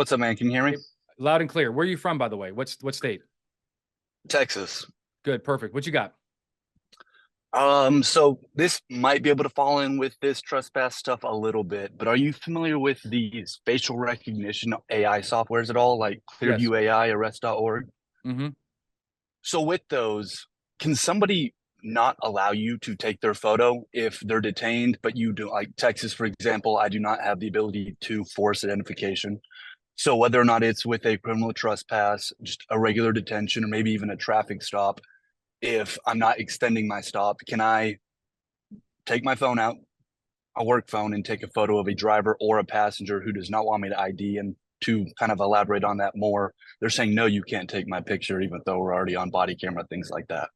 what's up, man? Can you hear me? Hey, loud and clear. Where are you from, by the way? What state? Texas. Good, perfect. What you got? So this might be able to fall in with this trespass stuff a little bit, but are you familiar with these facial recognition AI softwares at all, like Yes. Clearview AI, Arrest.org? Mm-hmm. So with those, can somebody not allow you to take their photo if they're detained, but you do, like Texas, for example, I do not have the ability to force identification. So whether or not it's with a criminal trespass, just a regular detention, or maybe even a traffic stop, if I'm not extending my stop, can I take my phone out, a work phone, and take a photo of a driver or a passenger who does not want me to ID? And to kind of elaborate on that more, they're saying, no, you can't take my picture, even though we're already on body camera, things like that.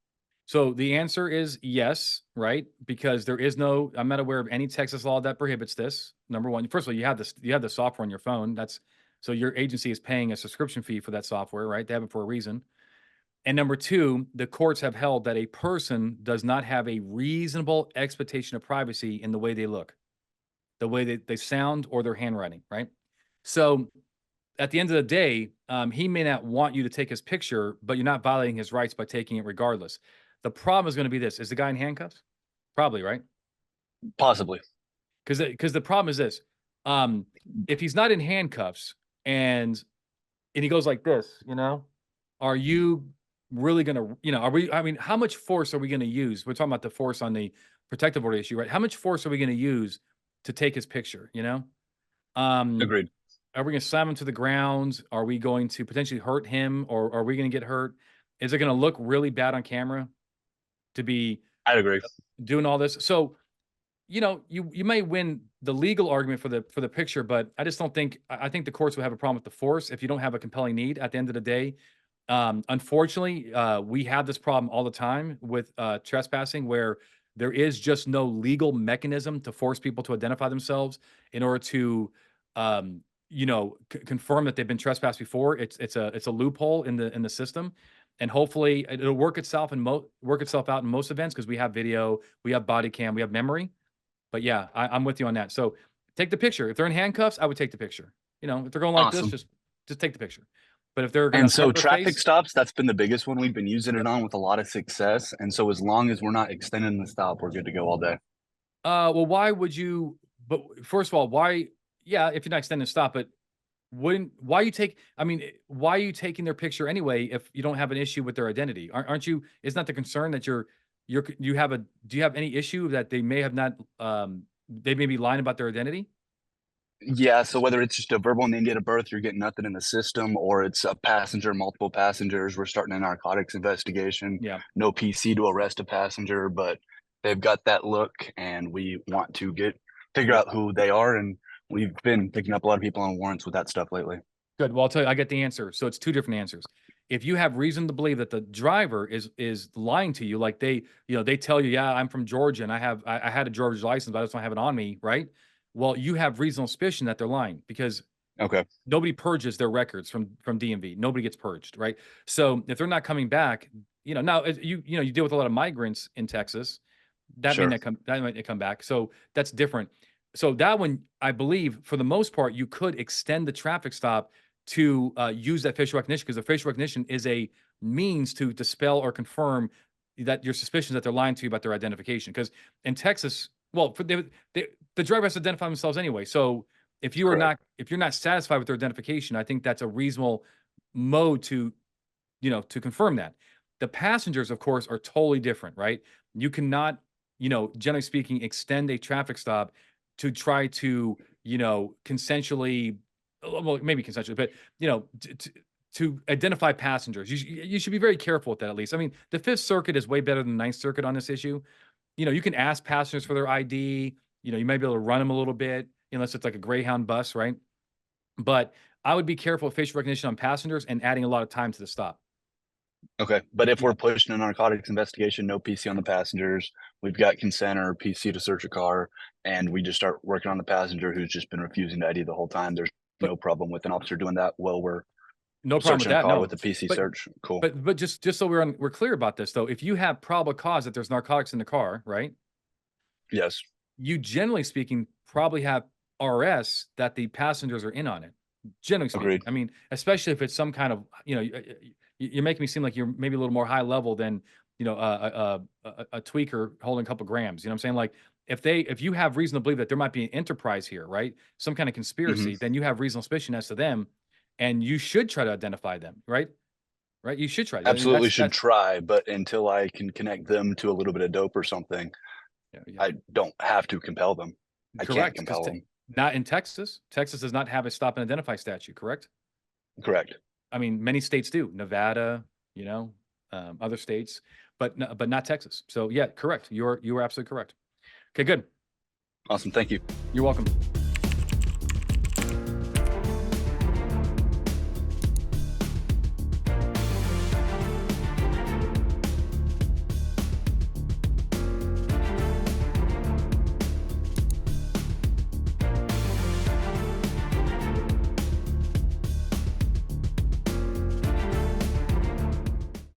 So the answer is yes, right? Because there is no, I'm not aware of any Texas law that prohibits this. Number one, first of all, you have the software on your phone. That's so your agency is paying a subscription fee for that software, right? They have it for a reason. And number two, the courts have held that a person does not have a reasonable expectation of privacy in the way they look, the way they sound, or their handwriting, right? So at the end of the day, he may not want you to take his picture, but you're not violating his rights by taking it regardless. The problem is going to be this: is the guy in handcuffs? Probably, right? Possibly. Because the problem is this: um, if he's not in handcuffs and he goes like this, are you really going to, are we? I mean, how much force are we going to use? We're talking about the force on the protective order issue, right? How much force are we going to use to take his picture? Um, Agreed. Are we going to slam him to the ground? Are we going to potentially hurt him, or are we going to get hurt? Is it going to look really bad on camera to be I'd agree. doing all this? So, you may win the legal argument for the picture, but I just don't think I think the courts would have a problem with the force if you don't have a compelling need at the end of the day. Unfortunately, we have this problem all the time with trespassing, where there is just no legal mechanism to force people to identify themselves in order to, confirm that they've been trespassed before. It's a loophole in the system, and hopefully it'll work itself out in most events because we have video, we have body cam, we have memory. But yeah, I'm with you on that. So take the picture. If they're in handcuffs, I would take the picture. If they're going like this, Awesome. just take the picture. But if they're And gonna so cover their traffic face, stops, that's been the biggest one we've been using it yep. on with a lot of success. And so as long as we're not extending the stop, we're good to go all day. Well, why would you? But first of all, why? Yeah, if you're not extending the stop, but wouldn't why you take? I mean, why are you taking their picture anyway if you don't have an issue with their identity? Aren't you? Isn't that the concern that you have a? Do you have any issue that they may have not? They may be lying about their identity. Yeah, so whether it's just a verbal name, date of birth, you're getting nothing in the system, or it's a passenger, multiple passengers, we're starting a narcotics investigation. Yeah. No PC to arrest a passenger, but they've got that look, and we want to figure Yep. out who they are, and we've been picking up a lot of people on warrants with that stuff lately. Good. Well, I'll tell you, I get the answer. So it's two different answers. If you have reason to believe that the driver is lying to you, like they tell you, yeah, I'm from Georgia and I had a Georgia license, but I just don't have it on me, right? Well, you have reasonable suspicion that they're lying because Okay, nobody purges their records from DMV. Nobody gets purged, right? So if they're not coming back, now you deal with a lot of migrants in Texas. sure. That might not come back. So that's different. So that one, I believe, for the most part, you could extend the traffic stop to use that facial recognition because the facial recognition is a means to dispel or confirm that your suspicions that they're lying to you about their identification. Because in Texas, well, the driver has to identify themselves anyway. So Correct. if you're not satisfied with their identification, I think that's a reasonable mode to confirm that. The passengers, of course, are totally different, right? You cannot, generally speaking, extend a traffic stop to try to, consensually, well, maybe consensually, but to identify passengers. You should be very careful with that, at least. I mean, the Fifth Circuit is way better than the Ninth Circuit on this issue. You can ask passengers for their ID. You might be able to run them a little bit, unless it's like a Greyhound bus, right? But I would be careful with facial recognition on passengers and adding a lot of time to the stop. Okay, but if Yeah. we're pushing a narcotics investigation, no PC on the passengers, we've got consent or PC to search a car, and we just start working on the passenger who's just been refusing to ID the whole time, there's But no problem with an officer doing that while we're no problem with searching a that. car with No. a PC But search. Cool. but just so we're clear about this though, if you have probable cause that there's narcotics in the car, right? Yes. You generally speaking probably have RS that the passengers are in on it. Generally speaking, Agreed. I mean, especially if it's some kind of, you're making me seem like you're maybe a little more high level than, a tweaker holding a couple grams. You know what I'm saying? Like if you have reason to believe that there might be an enterprise here, right? Some kind of Hmm. conspiracy, then you have reasonable suspicion as to them, and you should try to identify them, right? Right? You should try. I mean, Absolutely should that's try, but until I can connect them to a little bit of dope or something, yeah, yeah. I don't have to compel them. I can't Correct. Because compel them. not in Texas. Texas does not have a stop and identify statute. Correct. Correct. I mean, many states do. Nevada, other states, but not Texas. So yeah, correct. You are absolutely correct. Okay, good. Awesome. Thank you. You're welcome.